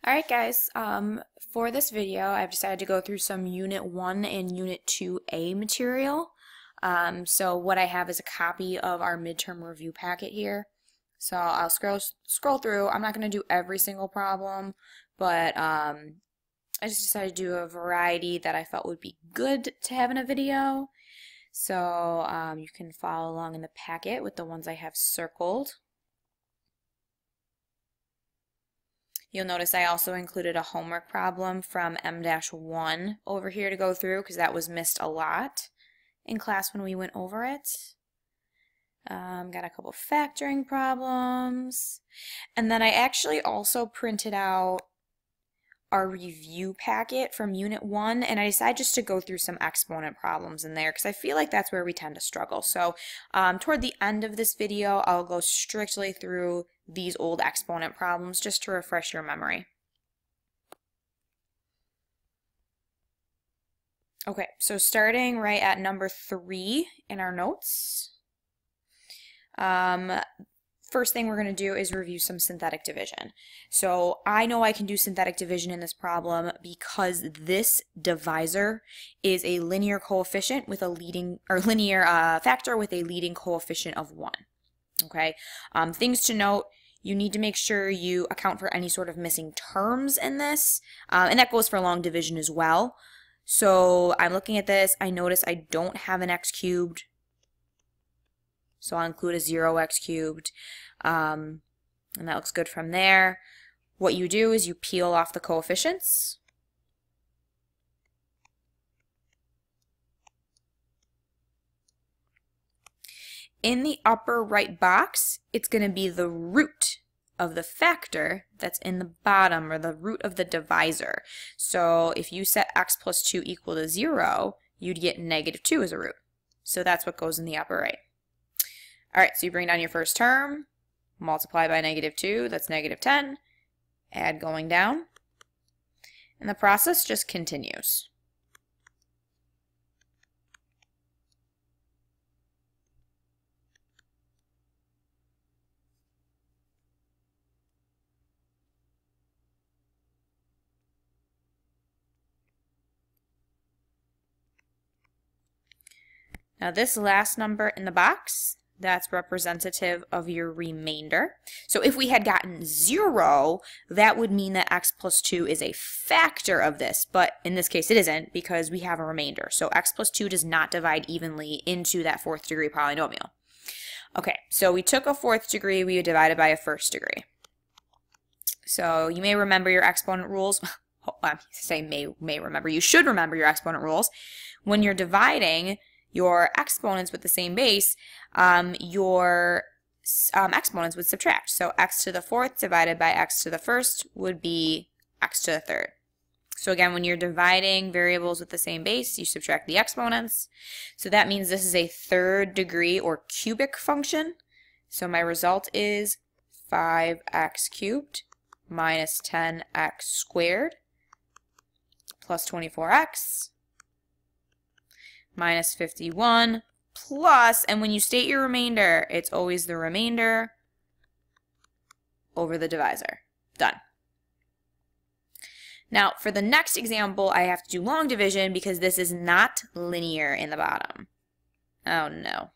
Alright guys, for this video I've decided to go through some Unit 1 and Unit 2A material. So what I have is a copy of our midterm review packet here. So I'll scroll through. I'm not going to do every single problem, but I just decided to do a variety that I felt would be good to have in a video. So you can follow along in the packet with the ones I have circled. You'll notice I also included a homework problem from M-1 over here to go through because that was missed a lot in class when we went over it. Got a couple factoring problems. And then I actually also printed out our review packet from Unit 1, and I decided just to go through some exponent problems in there because I feel like that's where we tend to struggle. So toward the end of this video, I'll go strictly through these old exponent problems just to refresh your memory. Okay, so starting right at number 3 in our notes. First thing we're going to do is review some synthetic division. So I know I can do synthetic division in this problem because this divisor is a linear coefficient with a leading, or linear factor with a leading coefficient of 1. Okay, things to note: you need to make sure you account for any sort of missing terms in this, and that goes for long division as well. So I'm looking at this, I notice I don't have an x cubed, so I'll include a 0x cubed, and that looks good from there. What you do is you peel off the coefficients. In the upper right box, it's going to be the root of the factor that's in the bottom, or the root of the divisor. So if you set x plus 2 equal to 0, you'd get -2 as a root. So that's what goes in the upper right. Alright, so you bring down your first term, multiply by -2, that's -10, add going down, and the process just continues. Now this last number in the box, that's representative of your remainder. So if we had gotten 0, that would mean that x plus 2 is a factor of this, but in this case it isn't because we have a remainder. So x plus 2 does not divide evenly into that 4th degree polynomial. Okay, so we took a 4th degree, we divided by a 1st degree. So you may remember your exponent rules. I say may remember. You should remember your exponent rules. When you're dividing your exponents with the same base, your exponents would subtract. So x to the 4th divided by x to the 1st would be x to the 3rd. So again, when you're dividing variables with the same base, you subtract the exponents. So that means this is a 3rd degree or cubic function. So my result is 5x cubed minus 10x squared plus 24x minus 51 plus, and when you state your remainder, it's always the remainder over the divisor. Done. Now, for the next example, I have to do long division because this is not linear in the bottom. Oh no.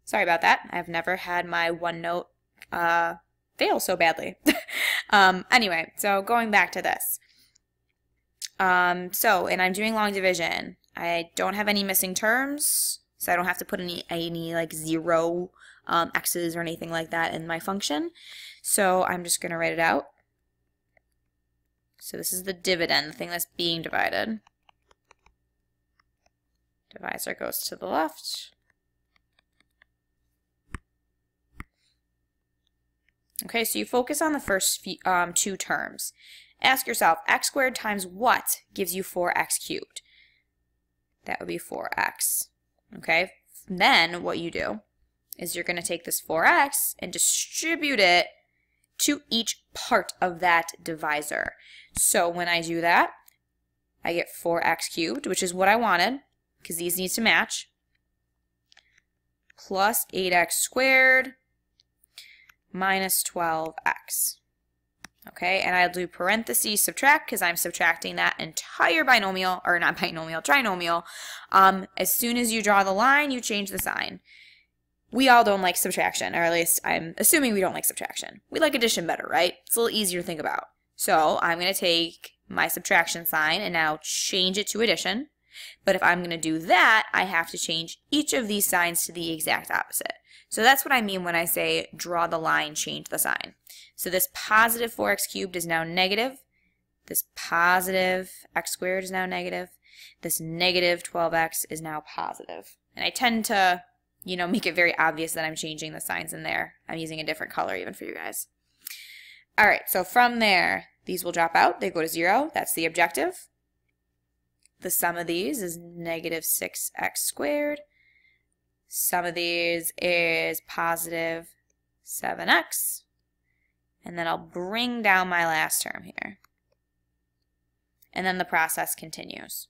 Sorry about that. I've never had my OneNote fail so badly. Anyway, so going back to this. And I'm doing long division. I don't have any missing terms, so I don't have to put any like 0 x's or anything like that in my function. So I'm just going to write it out. So this is the dividend, the thing that's being divided. Divisor goes to the left. Okay, so you focus on the first few, 2 terms. Ask yourself, x squared times what gives you 4x cubed? That would be 4x. Okay, then what you do is you're going to take this 4x and distribute it to each part of that divisor. So when I do that, I get 4x cubed, which is what I wanted, because these need to match, plus 8x squared minus 12x. Okay, and I'll do parentheses subtract because I'm subtracting that entire binomial, or not binomial, trinomial. As soon as you draw the line, you change the sign. We all don't like subtraction, or at least I'm assuming we don't like subtraction. We like addition better, right? It's a little easier to think about. So I'm going to take my subtraction sign and now change it to addition. But if I'm going to do that, I have to change each of these signs to the exact opposite. So that's what I mean when I say draw the line, change the sign. So this positive 4x cubed is now negative. This positive x squared is now negative. This negative 12x is now positive. And I tend to, make it very obvious that I'm changing the signs in there. I'm using a different color even for you guys. All right, so from there, these will drop out. They go to 0. That's the objective. The sum of these is negative 6x squared. Sum of these is positive 7x. And then I'll bring down my last term here. And then the process continues.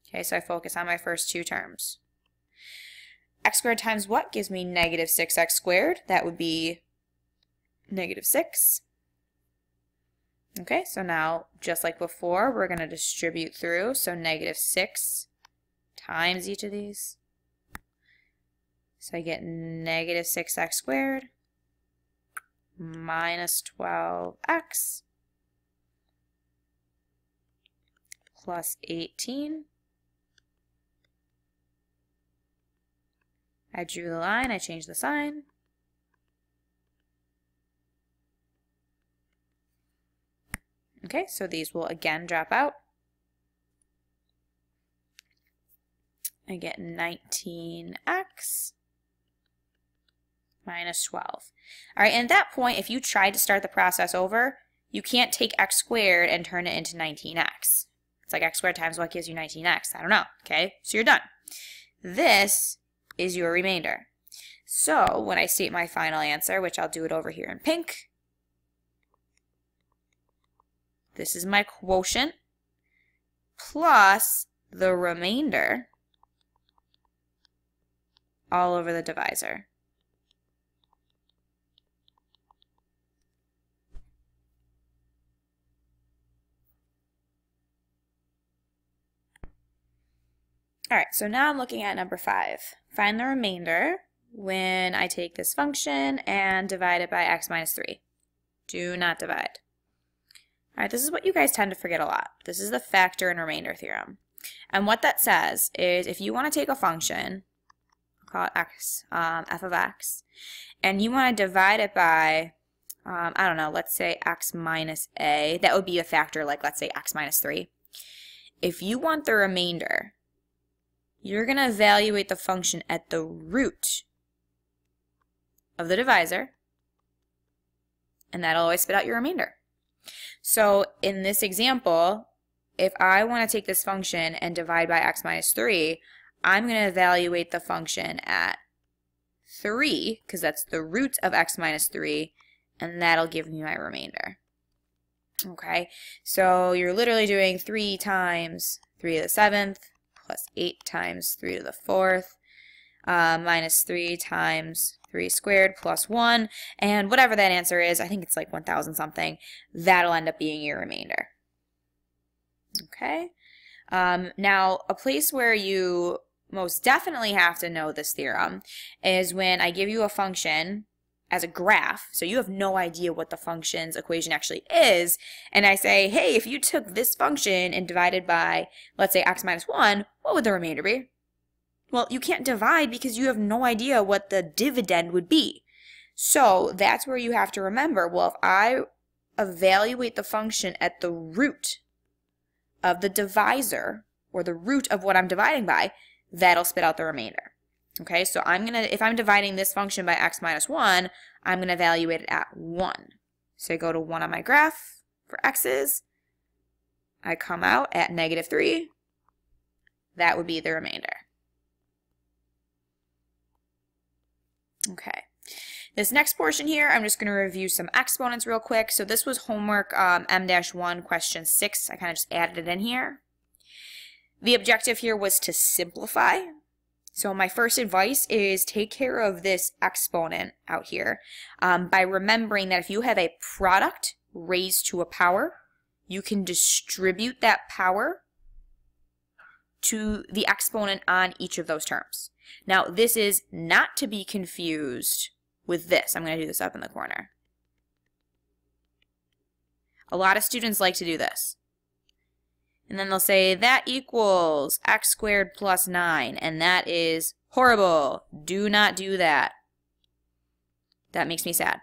Okay, so I focus on my first two terms. X squared times what gives me negative 6x squared? That would be negative 6. Okay, so now, just like before, we're going to distribute through. So negative 6 times each of these. So I get negative 6x squared minus 12x plus 18. I drew the line, I changed the sign. Okay, so these will again drop out. I get 19x minus 12. All right, and at that point, if you tried to start the process over, you can't take x squared and turn it into 19x. It's like x squared times what gives you 19x. I don't know, okay? So you're done. This is your remainder. So when I state my final answer, which I'll do it over here in pink, this is my quotient plus the remainder all over the divisor. All right, so now I'm looking at number 5. Find the remainder when I take this function and divide it by x minus 3. Do not divide. All right, this is what you guys tend to forget a lot. This is the factor and remainder theorem. And what that says is if you want to take a function, I'll call it x, f of x, and you want to divide it by, I don't know, let's say x minus a, that would be a factor like, let's say, x minus 3. If you want the remainder, you're going to evaluate the function at the root of the divisor, and that'll always spit out your remainder. So in this example, if I want to take this function and divide by x minus 3, I'm going to evaluate the function at 3, because that's the root of x minus 3, and that'll give me my remainder. Okay, so you're literally doing 3 times 3 to the 7th, plus 8 times 3 to the 4th, minus 3 times 3 squared plus 1, and whatever that answer is, I think it's like 1,000 something, that'll end up being your remainder. Okay? Now, a place where you most definitely have to know this theorem is when I give you a function as a graph, so you have no idea what the function's equation actually is, and I say, hey, if you took this function and divided by, let's say, x minus 1, what would the remainder be? Well, you can't divide because you have no idea what the dividend would be. So that's where you have to remember, well, if I evaluate the function at the root of the divisor, or the root of what I'm dividing by, that'll spit out the remainder. Okay, so if I'm dividing this function by x minus 1, I'm going to evaluate it at 1. So I go to 1 on my graph for x's. I come out at negative 3. That would be the remainder. Okay. This next portion here, I'm just going to review some exponents real quick. So this was homework M-1 question 6. I kind of just added it in here. The objective here was to simplify. So my first advice is take care of this exponent out here by remembering that if you have a product raised to a power, you can distribute that power to the exponent on each of those terms. Now, this is not to be confused with this. I'm going to do this up in the corner. A lot of students like to do this. And then they'll say that equals x squared plus 9, and that is horrible. Do not do that. That makes me sad.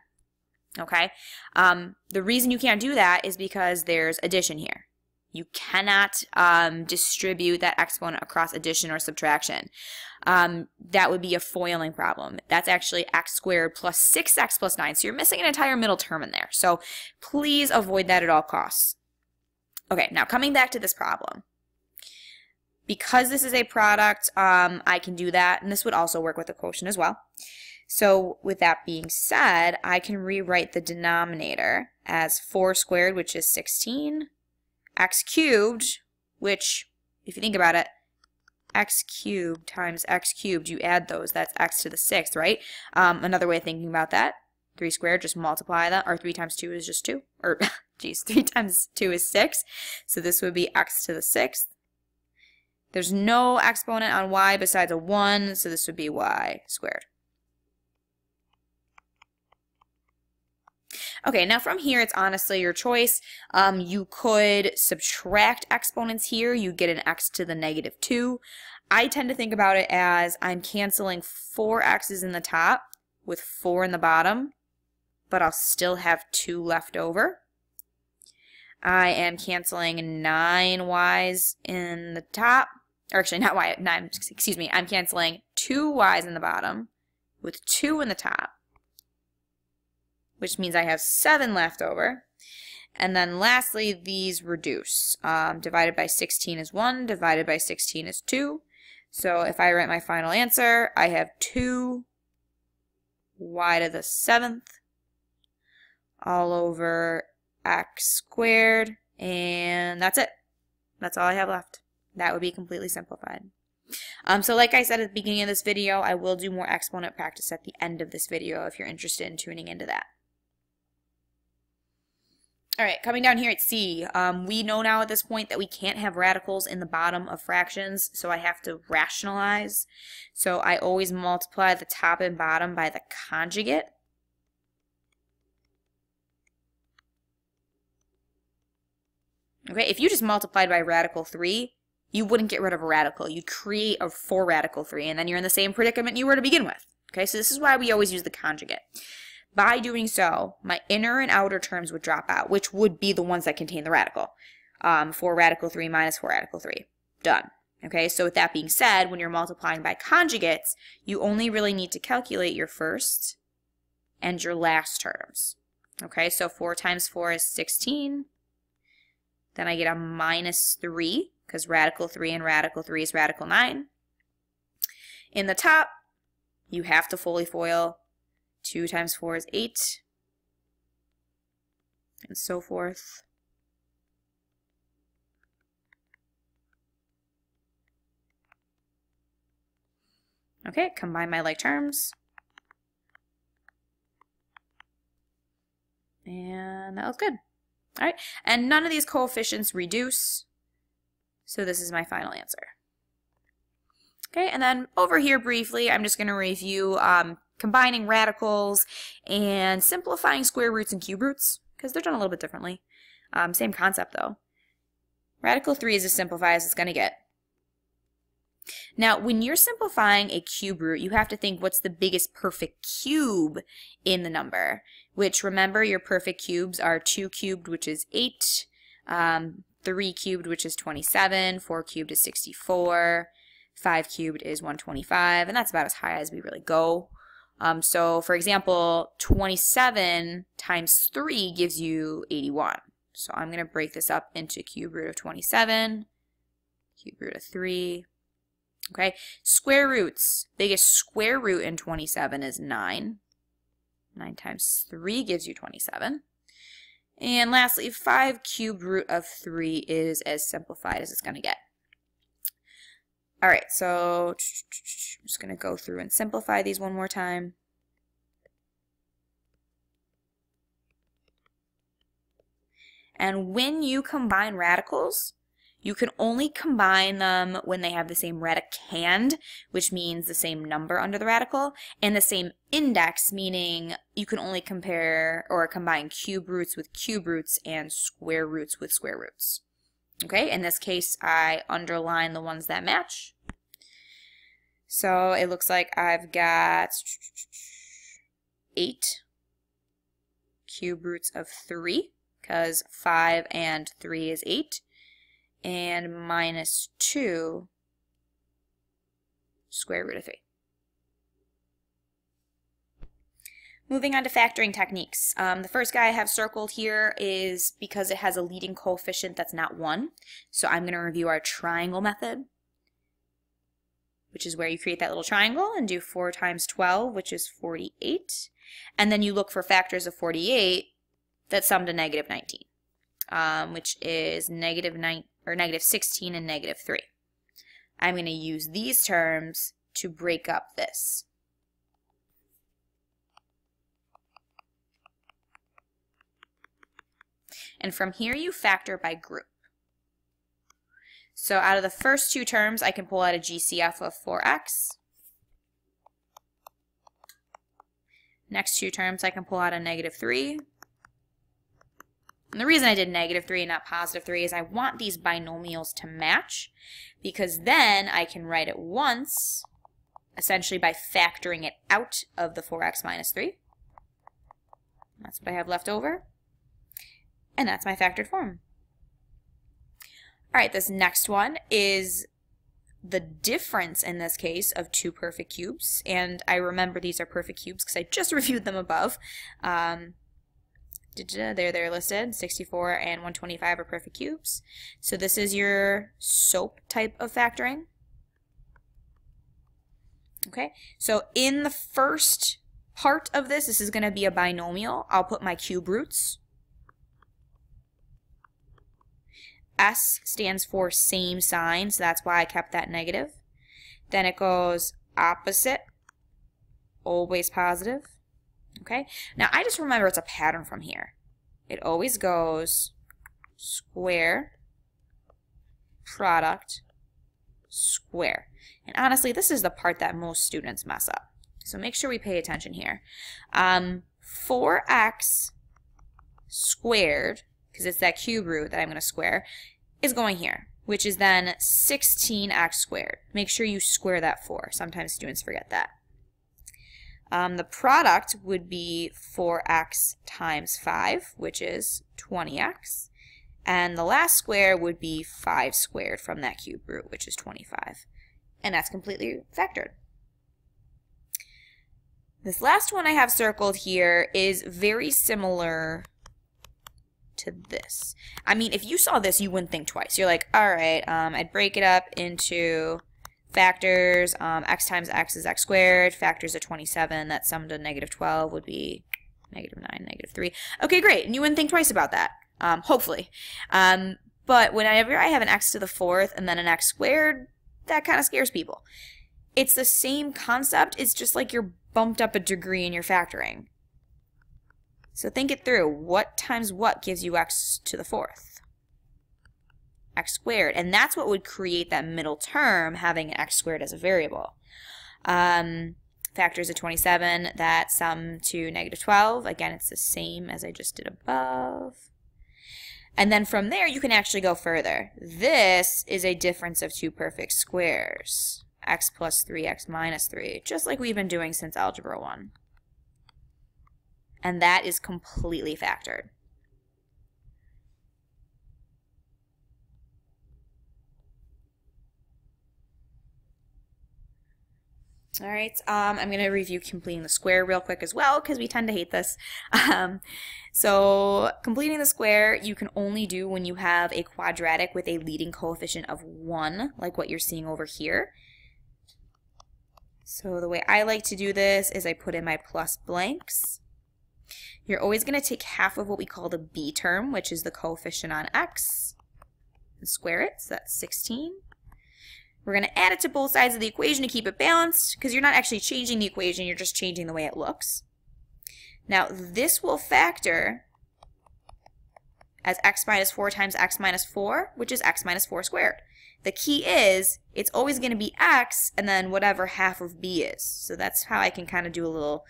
Okay? The reason you can't do that is because there's addition here. You cannot distribute that exponent across addition or subtraction. That would be a foiling problem. That's actually x squared plus 6x plus 9. So you're missing an entire middle term in there. So please avoid that at all costs. Okay, now coming back to this problem. Because this is a product, I can do that. And this would also work with a quotient as well. So with that being said, I can rewrite the denominator as 4 squared, which is 16. X cubed, which, if you think about it, x cubed times x cubed, you add those, that's x to the 6th, right? Another way of thinking about that, 3 squared, just multiply that, or 3 times 2 is just 2, or, geez, 3 times 2 is 6, so this would be x to the 6th. There's no exponent on y besides a 1, so this would be y squared. Okay, now from here, it's honestly your choice. You could subtract exponents here. You get an x to the negative 2. I tend to think about it as I'm canceling 4 x's in the top with 4 in the bottom, but I'll still have 2 left over. I am canceling 9 y's in the top, or actually not y, 9, excuse me, I'm canceling 2 y's in the bottom with 2 in the top, which means I have 7 left over. And then lastly, these reduce. Divided by 16 is 1, divided by 16 is 2. So if I write my final answer, I have 2 y to the 7th all over x squared, and that's it. That's all I have left. That would be completely simplified. So like I said at the beginning of this video, I will do more exponent practice at the end of this video if you're interested in tuning into that. All right, coming down here at C, we know now at this point that we can't have radicals in the bottom of fractions, so I have to rationalize. So I always multiply the top and bottom by the conjugate. Okay, if you just multiplied by radical 3, you wouldn't get rid of a radical. You'd create a 4 radical 3, and then you're in the same predicament you were to begin with. Okay, so this is why we always use the conjugate. By doing so, my inner and outer terms would drop out, which would be the ones that contain the radical. 4 radical 3 minus 4 radical 3. Done. Okay, so with that being said, when you're multiplying by conjugates, you only really need to calculate your first and your last terms. Okay, so 4 times 4 is 16. Then I get a minus 3, because radical 3 and radical 3 is radical 9. In the top, you have to fully FOIL. 2 times 4 is 8, and so forth. Okay, combine my like terms. And that looks good. All right, and none of these coefficients reduce, so this is my final answer. Okay, and then over here briefly, I'm just going to review combining radicals and simplifying square roots and cube roots, because they're done a little bit differently. Same concept though. Radical 3 is as simplified as it's going to get. Now, when you're simplifying a cube root, you have to think what's the biggest perfect cube in the number, which remember your perfect cubes are 2 cubed, which is 8, 3 cubed, which is 27, 4 cubed is 64, 5 cubed is 125, and that's about as high as we really go. So, for example, 27 times 3 gives you 81. So I'm going to break this up into cube root of 27, cube root of 3. Okay, square roots. Biggest square root in 27 is 9. 9 times 3 gives you 27. And lastly, 5 cube root of 3 is as simplified as it's going to get. All right, so I'm just going to go through and simplify these one more time. And when you combine radicals, you can only combine them when they have the same radicand, which means the same number under the radical, and the same index, meaning you can only compare or combine cube roots with cube roots and square roots with square roots. Okay, in this case, I underline the ones that match. So it looks like I've got 8 cube roots of 3, because 5 and 3 is 8. And minus 2 square root of 3. Moving on to factoring techniques. The first guy I have circled here is because it has a leading coefficient that's not 1. So I'm going to review our triangle method, which is where you create that little triangle and do 4 times 12, which is 48. And then you look for factors of 48 that sum to negative 19, which is negative 16 and negative 3. I'm going to use these terms to break up this. And from here you factor by group. So out of the first 2 terms, I can pull out a GCF of 4x. Next 2 terms, I can pull out a negative 3. And the reason I did negative 3 and not positive 3 is I want these binomials to match, because then I can write it once, essentially by factoring it out of the 4x minus 3. That's what I have left over. And that's my factored form. All right, this next one is the difference in this case of 2 perfect cubes. And I remember these are perfect cubes because I just reviewed them above. They're listed. 64 and 125 are perfect cubes. So this is your SOAP type of factoring. Okay, so in the first part of this is going to be a binomial. I'll put my cube roots. S stands for same sign, so that's why I kept that negative. Then it goes opposite, always positive. Okay, now I just remember it's a pattern from here. It always goes square, product, square. And honestly, this is the part that most students mess up. So make sure we pay attention here. 4x squared, because it's that cube root that I'm going to square, is going here, which is then 16x squared. Make sure you square that 4. Sometimes students forget that. The product would be 4x times 5, which is 20x. And the last square would be 5 squared from that cube root, which is 25. And that's completely factored. This last one I have circled here is very similar to this. I mean, if you saw this, you wouldn't think twice. You're like, all right, I'd break it up into factors. X times x is x squared. Factors of 27 that sum to negative 12 would be negative 9, negative 3. Okay, great. And you wouldn't think twice about that, hopefully. But whenever I have an x to the 4th and then an x squared, that kind of scares people. It's the same concept. It's just like you're bumped up a degree in your factoring. So think it through. What times what gives you x to the 4th? X squared. And that's what would create that middle term, having x squared as a variable. Factors of 27 that sum to negative 12. Again, it's the same as I just did above. And then from there, you can actually go further. This is a difference of 2 perfect squares. X plus 3, x minus 3, just like we've been doing since Algebra 1. And that is completely factored. All right, I'm going to review completing the square real quick as well, because we tend to hate this. So completing the square you can only do when you have a quadratic with a leading coefficient of 1, like what you're seeing over here. So the way I like to do this is I put in my plus blanks. You're always going to take half of what we call the b term, which is the coefficient on x, and square it, so that's 16. We're going to add it to both sides of the equation to keep it balanced, because you're not actually changing the equation, you're just changing the way it looks. Now this will factor as x minus 4 times x minus 4, which is x minus 4 squared. The key is it's always going to be x and then whatever half of b is. So that's how I can kind of do a little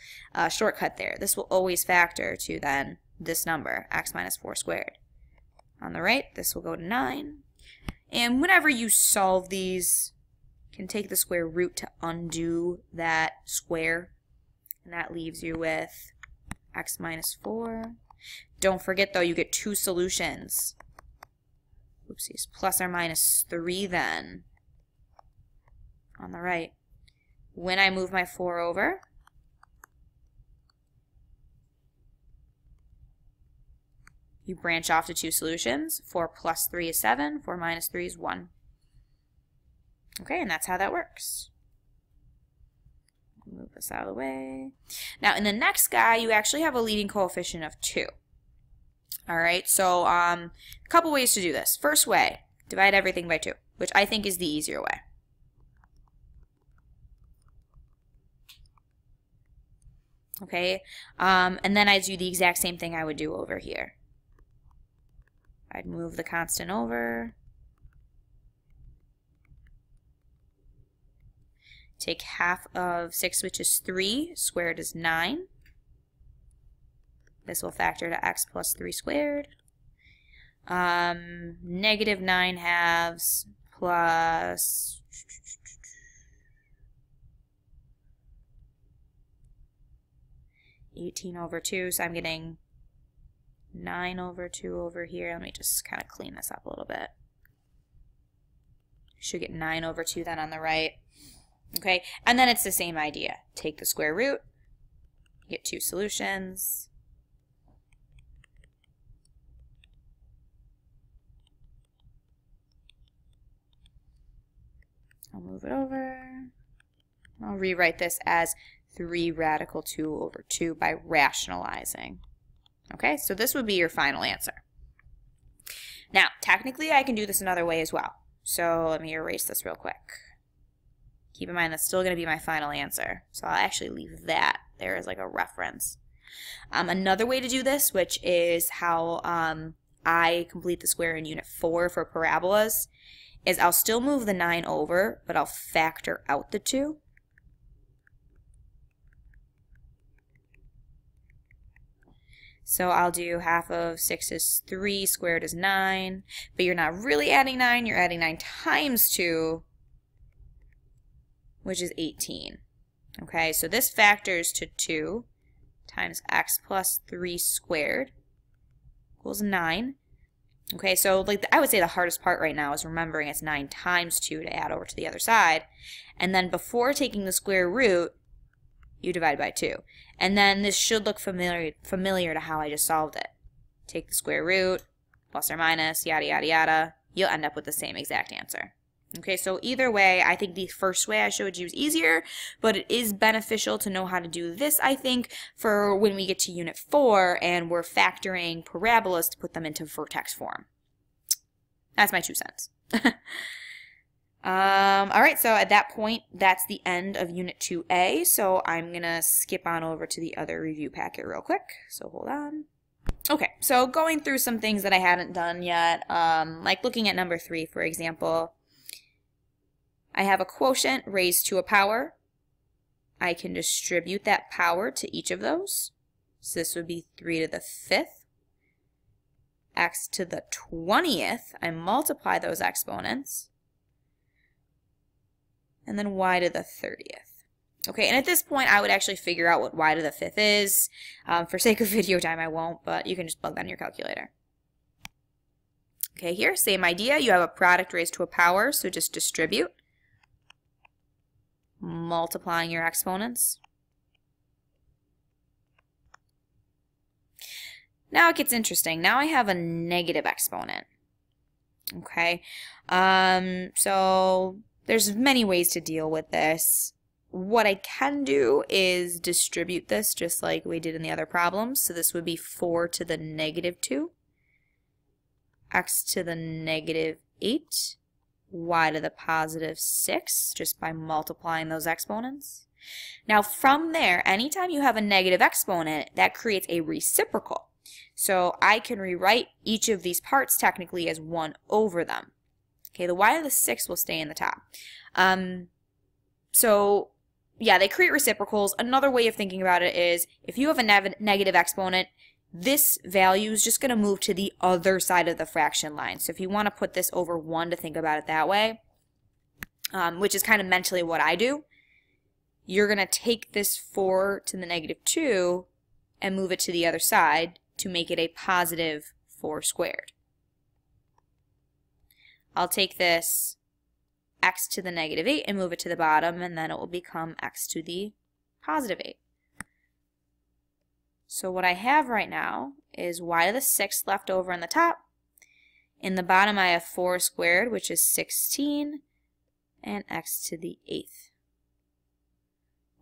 shortcut there. This will always factor to then this number, x minus 4 squared. On the right, this will go to 9. And whenever you solve these, you can take the square root to undo that square. And that leaves you with x minus 4. Don't forget, though, you get two solutions. Oopsies, plus or minus 3 then. On the right. When I move my 4 over, you branch off to two solutions. 4 plus 3 is 7. 4 minus 3 is 1. Okay, and that's how that works. Move this out of the way. Now, in the next guy, you actually have a leading coefficient of 2. All right, so a couple ways to do this. First way, divide everything by 2, which I think is the easier way. Okay, and then I do the exact same thing I would do over here. I'd move the constant over. Take half of 6, which is 3, squared is 9. This will factor to x plus 3 squared. Negative 9 halves plus 18 over 2. So I'm getting 9 over 2 over here. Let me just kind of clean this up a little bit. Should get 9 over 2 then on the right. Okay, and then it's the same idea. Take the square root, get two solutions. I'll move it over. I'll rewrite this as 3 radical 2 over 2 by rationalizing. Okay, so this would be your final answer. Now, technically, I can do this another way as well. So let me erase this real quick. Keep in mind that's still going to be my final answer. So I'll actually leave that there as like a reference. Another way to do this, which is how I complete the square in Unit 4 for parabolas, is I'll still move the 9 over, but I'll factor out the 2. So I'll do half of 6 is 3, squared is 9, but you're not really adding 9, you're adding 9 times 2, which is 18. Okay, so this factors to 2 times x plus 3 squared equals 9. Okay, so like I would say the hardest part right now is remembering it's 9 times 2 to add over to the other side. And then before taking the square root, you divide by 2. And then this should look familiar to how I just solved it. Take the square root, plus or minus, yada, yada, yada. You'll end up with the same exact answer. Okay, so either way, I think the first way I showed you is easier, but it is beneficial to know how to do this, I think, for when we get to Unit 4 and we're factoring parabolas to put them into vertex form. That's my 2 cents. Alright, so at that point, that's the end of Unit 2A, so I'm going to skip on over to the other review packet real quick, so hold on. Okay, so going through some things that I hadn't done yet, like looking at number 3, for example. I have a quotient raised to a power. I can distribute that power to each of those. So this would be 3 to the 5th. X to the 20th. I multiply those exponents. And then y to the 30th. Okay, and at this point I would actually figure out what y to the 5th is. For sake of video time I won't, but you can just plug that in your calculator. Okay, here, same idea. You have a product raised to a power, so just distribute. Multiplying your exponents. Now it gets interesting. Now I have a negative exponent. Okay, so there's many ways to deal with this. What I can do is distribute this just like we did in the other problems. So this would be 4 to the negative 2, x to the negative 8, y to the positive 6, just by multiplying those exponents. Now from there, anytime you have a negative exponent, that creates a reciprocal. So I can rewrite each of these parts technically as 1 over them. Okay, the y to the 6 will stay in the top. So yeah, they create reciprocals. Another way of thinking about it is if you have a negative exponent, this value is just going to move to the other side of the fraction line. So if you want to put this over 1 to think about it that way, which is kind of mentally what I do, you're going to take this 4 to the negative 2 and move it to the other side to make it a positive 4 squared. I'll take this x to the negative 8 and move it to the bottom, and then it will become x to the positive 8. So what I have right now is y to the 6th left over on the top. In the bottom I have 4 squared, which is 16, and x to the 8th.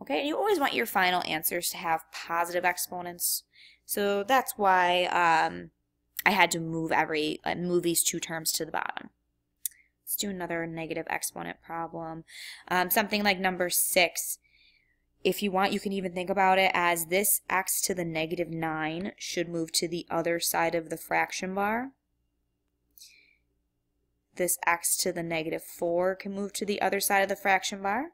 Okay, and you always want your final answers to have positive exponents. So that's why I had to move these 2 terms to the bottom. Let's do another negative exponent problem. Something like number 6. If you want, you can even think about it as this x to the negative 9 should move to the other side of the fraction bar. This x to the negative 4 can move to the other side of the fraction bar.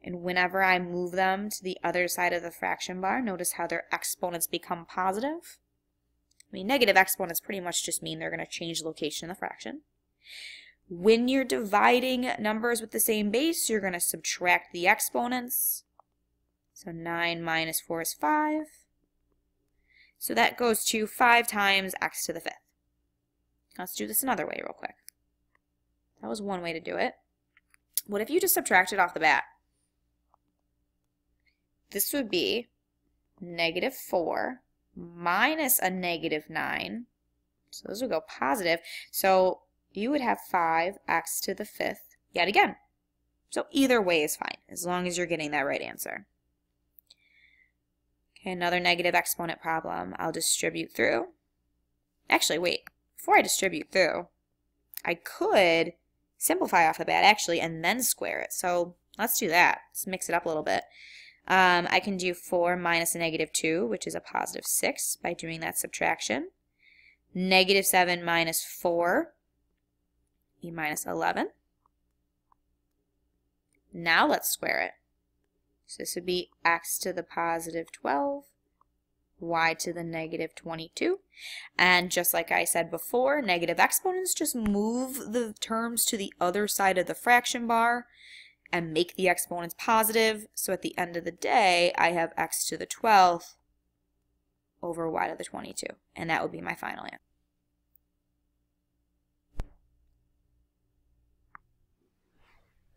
And whenever I move them to the other side of the fraction bar, notice how their exponents become positive. I mean, negative exponents pretty much just mean they're going to change location in the fraction. When you're dividing numbers with the same base, you're going to subtract the exponents. So 9 minus 4 is 5. So that goes to 5 times x to the 5th. Let's do this another way real quick. That was one way to do it. What if you just subtracted off the bat? This would be negative 4 minus a negative 9. So those would go positive. So you would have 5x to the 5th yet again. So either way is fine, as long as you're getting that right answer. Okay, another negative exponent problem. I'll distribute through. Actually, wait. Before I distribute through, I could simplify off the bat, actually, and then square it. So let's do that. Let's mix it up a little bit. I can do 4 minus a negative 2, which is a positive 6, by doing that subtraction. Negative 7 minus 4, e minus 11. Now let's square it. So this would be x to the positive 12, y to the negative 22. And just like I said before, negative exponents just move the terms to the other side of the fraction bar and make the exponents positive. So at the end of the day, I have x to the 12th over y to the 22. And that would be my final answer.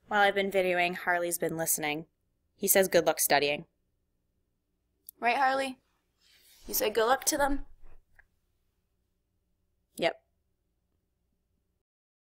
While I've been videoing, Harley's been listening. He says good luck studying. Right, Harley? You say good luck to them? Yep.